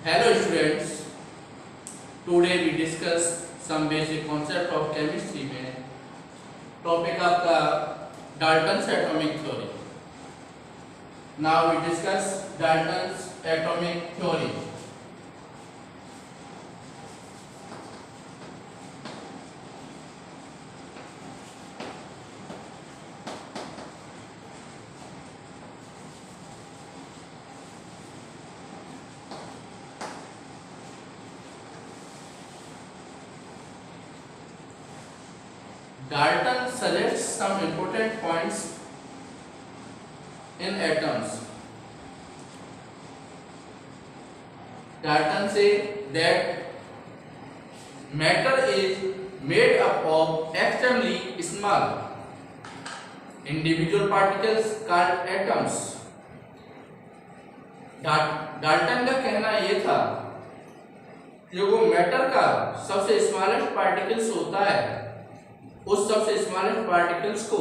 Hello students, today we discuss some basic concept of chemistry में topic आपका Dalton's atomic theory. Now we discuss Dalton's atomic theory. Dalton suggests some important points in atoms. Dalton says that matter is made up of extremely small individual particles called atoms. Dalton का कहना यह था कि वो matter का सबसे smallest particles होता है, उस सबसे स्मॉलेस्ट पार्टिकल्स को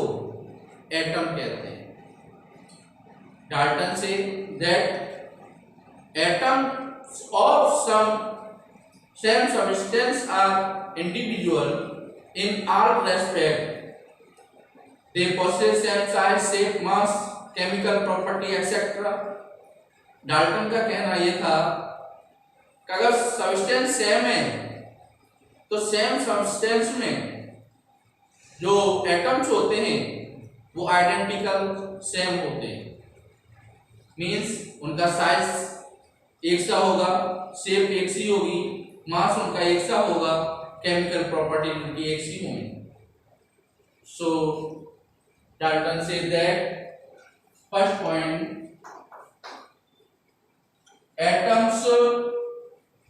एटम कहते हैं। Dalton say that atoms of same substance are individual in all respect. They possess same size, shape, mass, chemical property, etc. Dalton का कहना यह था कि अगर सब्सटेंस सेम है तो सेम सब्सटेंस में जो एटम्स होते हैं वो आइडेंटिकल सेम होते हैं। मीन्स उनका साइज एक सा होगा, शेप एक सी होगी, मास उनका एक सा होगा, केमिकल प्रॉपर्टी उनकी एक सी होगी। So Dalton say that first point, atoms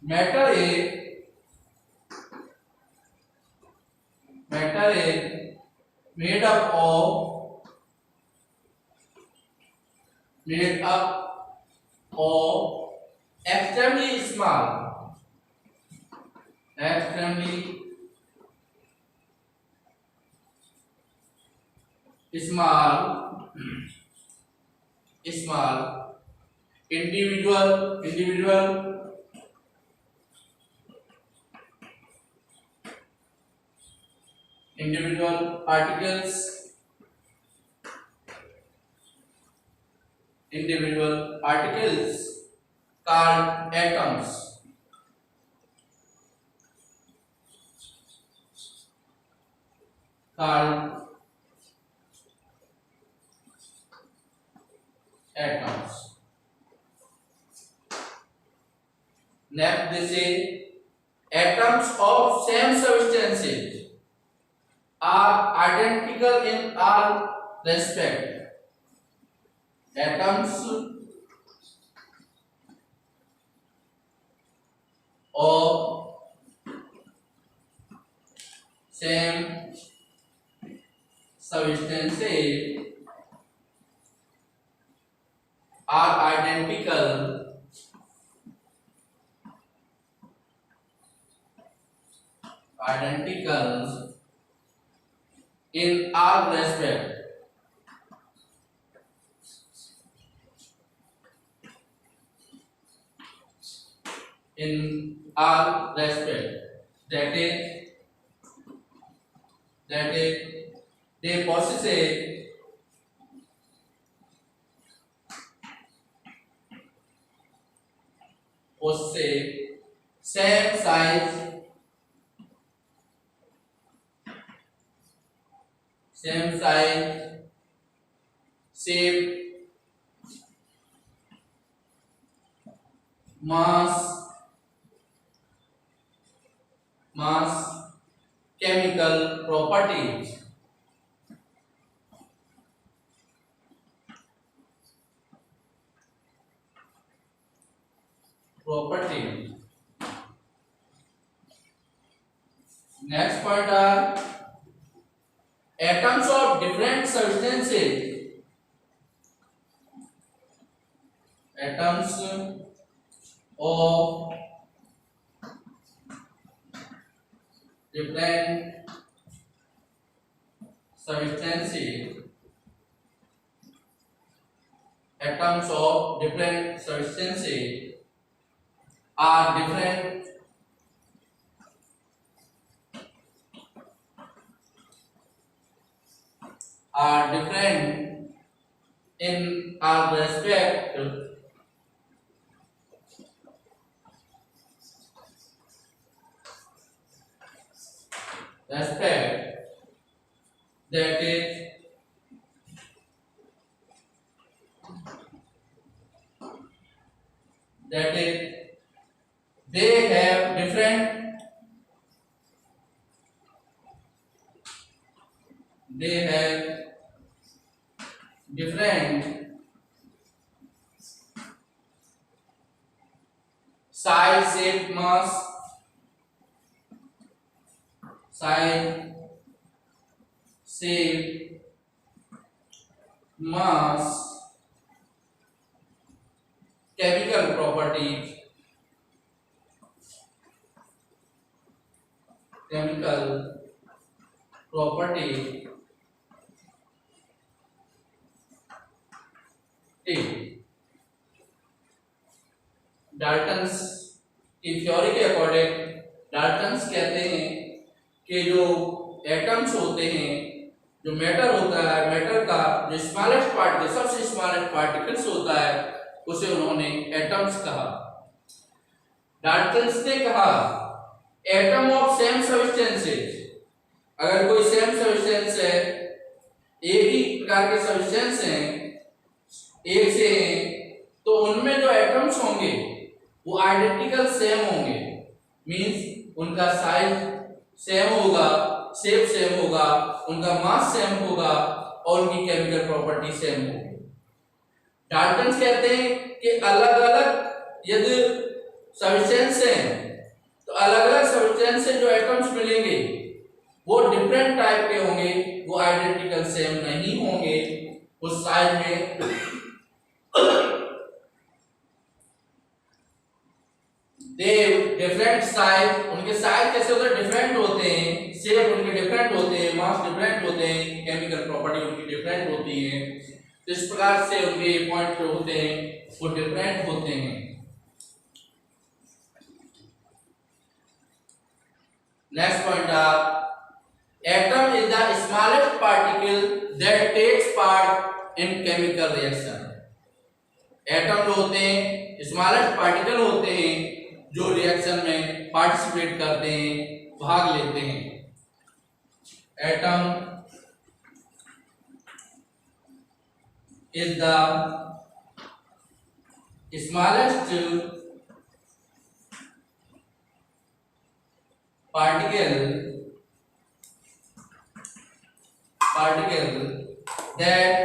matter is made up of extremely small individual particles called atoms. Next they say atoms of same substances are identical in all respect. Atoms of same substances are identical in all respect. That is they possess same size, shape, mass, chemical properties. Next point are atoms of different substances. Atoms of different substances are different in our respect that is that is they have different size, shape, size, shape, mass, chemical properties, chemical property. Dalton's की theory के according Dalton's कहते हैं कि जो atoms होते हैं, जो matter होता है, मैटर का जो स्मॉलेस्ट पार्टिकल, सबसे स्मॉलेस्ट पार्टिकल्स होता है, उसे उन्होंने एटम्स कहा। डाल्टन्स ने कहा एटम ऑफ सेम सब्सटेंसेस, अगर कोई सेम सब्सटेंस है, एक ही प्रकार के सब्सटेंस हैं, एक से हैं, तो उनमें जो एटम्स होंगे वो आइडेंटिकल सेम होंगे, मींस उनका साइज सेम होगा, शेप सेम होगा, उनका मास सेम होगा और उनकी केमिकल प्रॉपर्टी सेम होगी। डाल्टन्स कहते हैं कि अलग अलग यदि सब्सटेंस हैं तो अलग अलग सब्सटेंस से जो एटम्स मिलेंगे वो डिफरेंट टाइप के होंगे, वो आइडेंटिकल सेम नहीं होंगे। उस साइज में डिफरेंट साइज, उनके साइज कैसे होते हैं, डिफरेंट होते हैं, शेप उनके डिफरेंट होते हैं, मास डिफरेंट होते हैं, केमिकल प्रॉपर्टी उनकी डिफरेंट होती है। तो इस प्रकार से उनके पॉइंट जो होते हैं वो डिफरेंट होते हैं। Next point atom is the smallest particle that takes part in chemical reaction. Atom जो होते हैं स्मॉलेस्ट पार्टिकल होते हैं जो रिएक्शन में पार्टिसिपेट करते हैं, भाग लेते हैं। Atom is the smallest particle that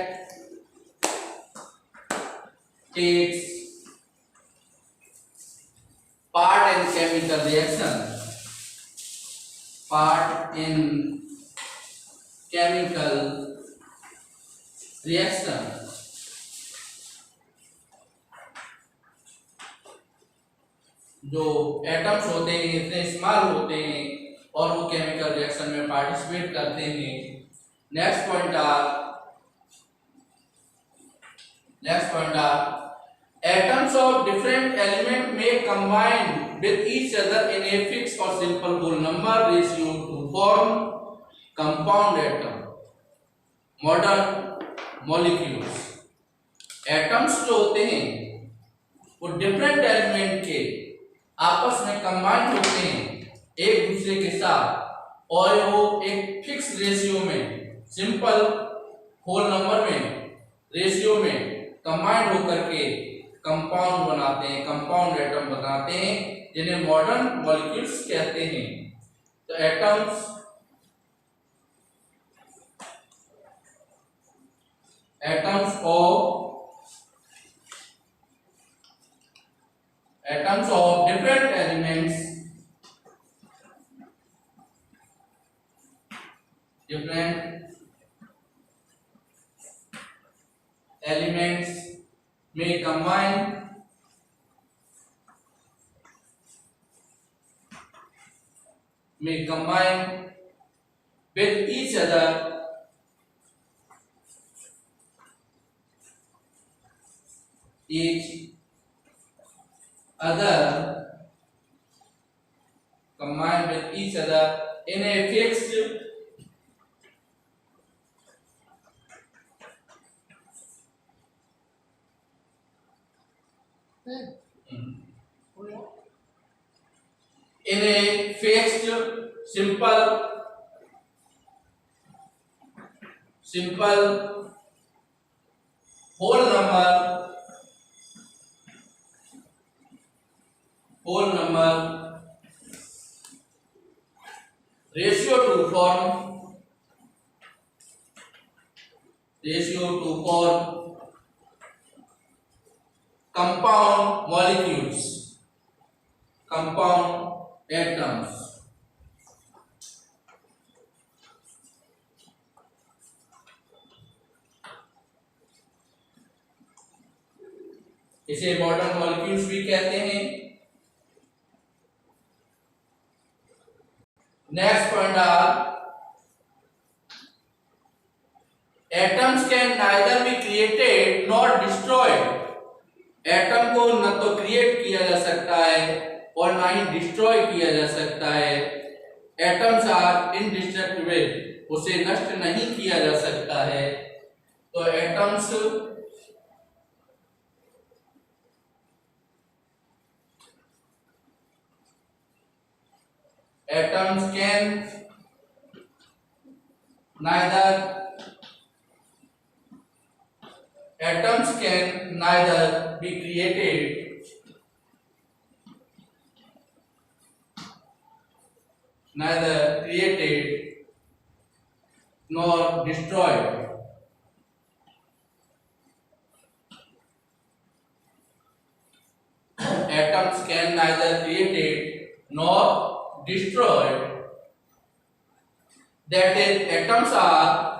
takes part in chemical reaction, part in chemical reaction। जो एटम्स होते हैं इतने स्मॉल होते हैं और वो केमिकल रिएक्शन में पार्टिसिपेट करते हैं। Next point atoms of different element may combine with each other in a fixed or simple whole number ratio to form compound atom, modern molecules। atoms जो होते हैं वो different element के आपस में कंबाइन होते हैं एक दूसरे के साथ और वो एक फिक्स रेशियो में, सिंपल होल नंबर में, रेशियो में कंबाइंड होकर के कंपाउंड बनाते हैं, कंपाउंड एटम बनाते हैं, जिन्हें मॉडर्न मॉलिक्यूल्स कहते हैं। तो atoms of different elements may combine with each other with each other in a fixed in a fixed simple whole number ratio to form compound molecules, compound atoms. इसे modern molecules भी कहते हैं। Next point are atoms can neither be created not destroyed. Atom को न तो create किया जा सकता है और ना ही डिस्ट्रॉय किया जा सकता है। एटम्स आर इनडिस्ट्रक्टिबल, उसे नष्ट नहीं किया जा सकता है। तो atoms can neither be created nor destroyed. Atoms can neither created nor destroyed. That is, atoms are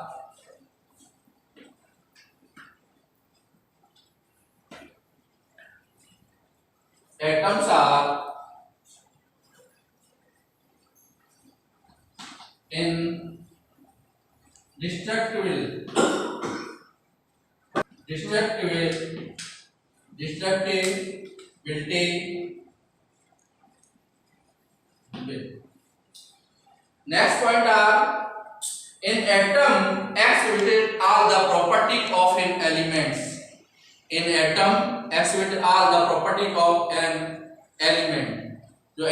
destructibility. Next point are in atom exhibited are the property of an elements. In atom exhibited are the property of an element. जो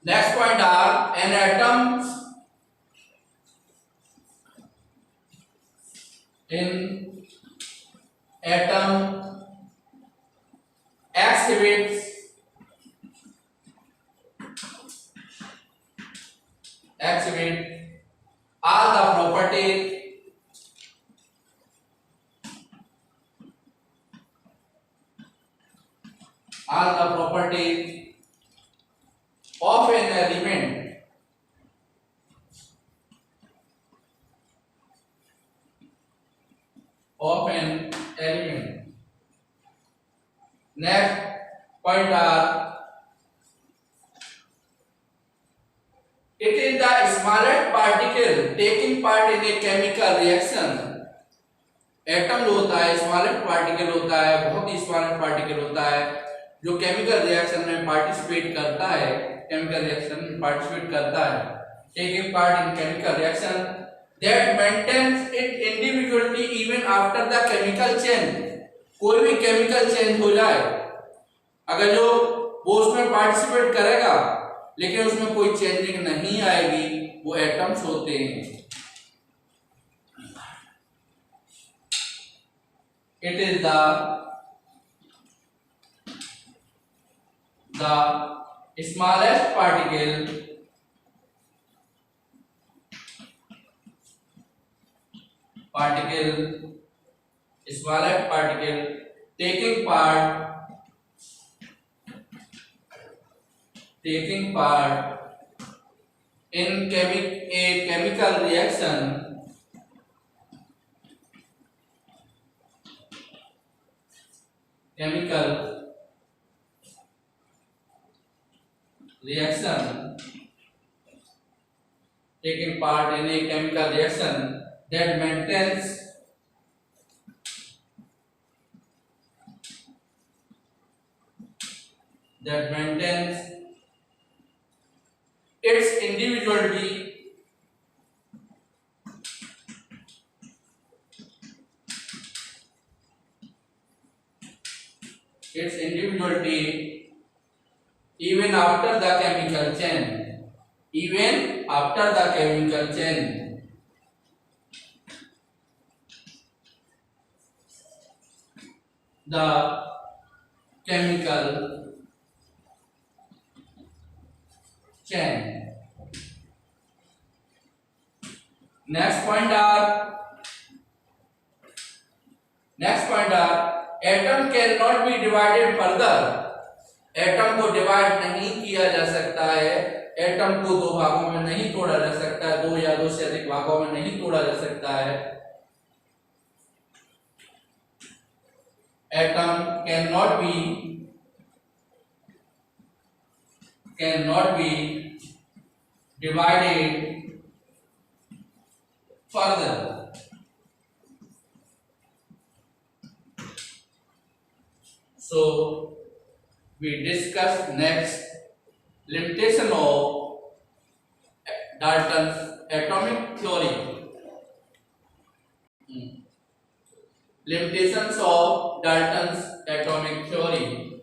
next point are an atom exhibits all the properties of an element. Next point are it is the smallest particle taking part in a chemical reaction. Atom जो होता है smallest particle होता है, बहुत ही smallest particle होता है जो chemical reaction में पार्टिसिपेट करता है, taking part in chemical reaction that maintains its individuality even after the chemical change. कोई भी केमिकल चेंज हो जाए, अगर जो वो उसमें पार्टिसिपेट करेगा लेकिन उसमें कोई चेंजिंग नहीं आएगी, वो एटम्स होते हैं। It is the smallest particle taking part in a chemical reaction taking part in a chemical reaction that maintains . that maintains its individuality even after the chemical chain, even after the chemical chain. The chemical chain. Next point are atom cannot be divided further. Atom को divide नहीं किया जा सकता है, atom को दो भागों में नहीं तोड़ा जा सकता है, दो या दो से अधिक भागों में नहीं तोड़ा जा सकता है। Atom cannot be divided further. So we discuss next limitation of Dalton's atomic theory. Limitations of Dalton's atomic theory.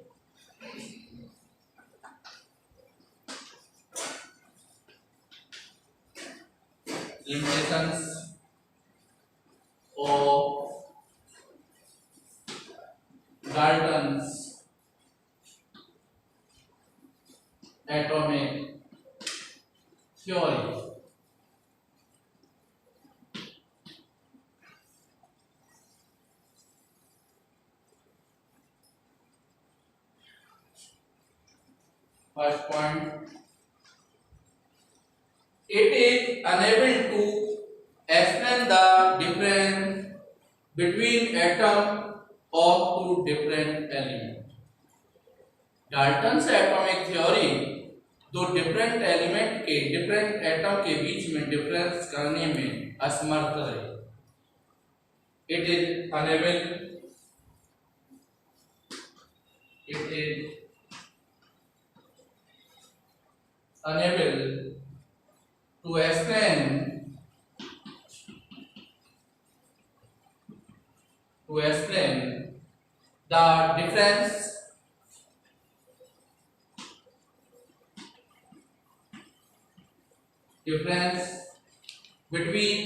Limitations of Dalton's atomic theory. First point, it is unable to explain the difference between atoms of two different elements. Dalton से atomic theory दो different element के different atom के बीच में difference करने में असमर्थ है। It is unable to explain the difference between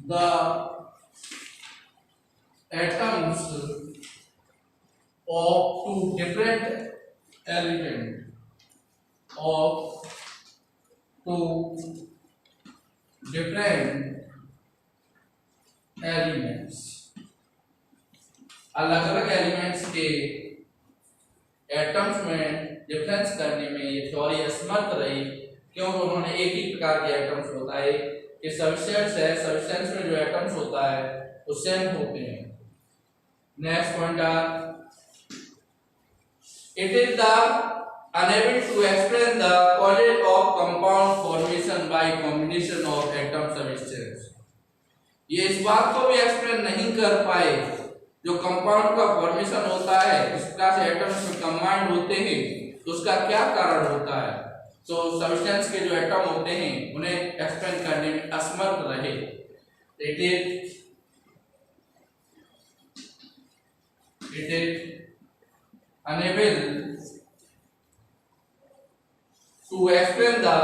the atoms of two different elements अलग अलग एलिमेंट्स के एटम्स में डिफरेंस करने में ये थ्योरी असमर्थ रही, क्योंकि उन्होंने एक ही प्रकार के एटम्स बताए कि सब्सटेंस में जो एटम्स होता है वो सेम होते हैं। Next point it is the unable to explain the causes of compound formation by combination of atom substance। ये इस बात को भी एक्सप्लेन नहीं कर पाए जो कंपाउंड का फॉर्मेशन होता है, इस प्रकार से एटम्स में कंबाइंड होते हैं तो उसका क्या कारण होता है। तो सब्सटेंस के जो एटम होते हैं उन्हें एक्सप्लेन करने में असमर्थ रहे। It is unable to explain the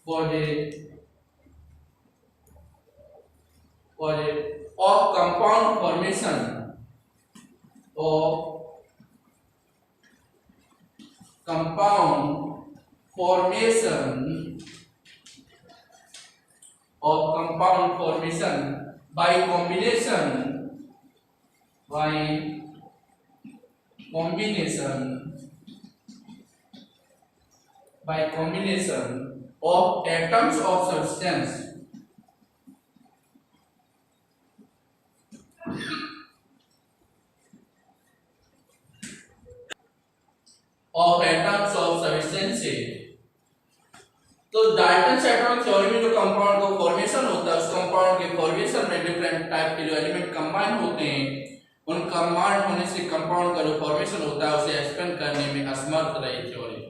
causes of compound formation by combination of atoms of substance of atoms of substances. तो डाल्टन एटॉमिक थ्योरी में जो कंपाउंड का फॉर्मेशन होता है, उस कंपाउंड के फॉर्मेशन में डिफरेंट टाइप के जो एलिमेंट कंबाइन होते हैं, उन कंबाइन होने से कंपाउंड का जो फॉर्मेशन होता है उसे एक्सप्लेन करने में असमर्थ रही थ्योरी।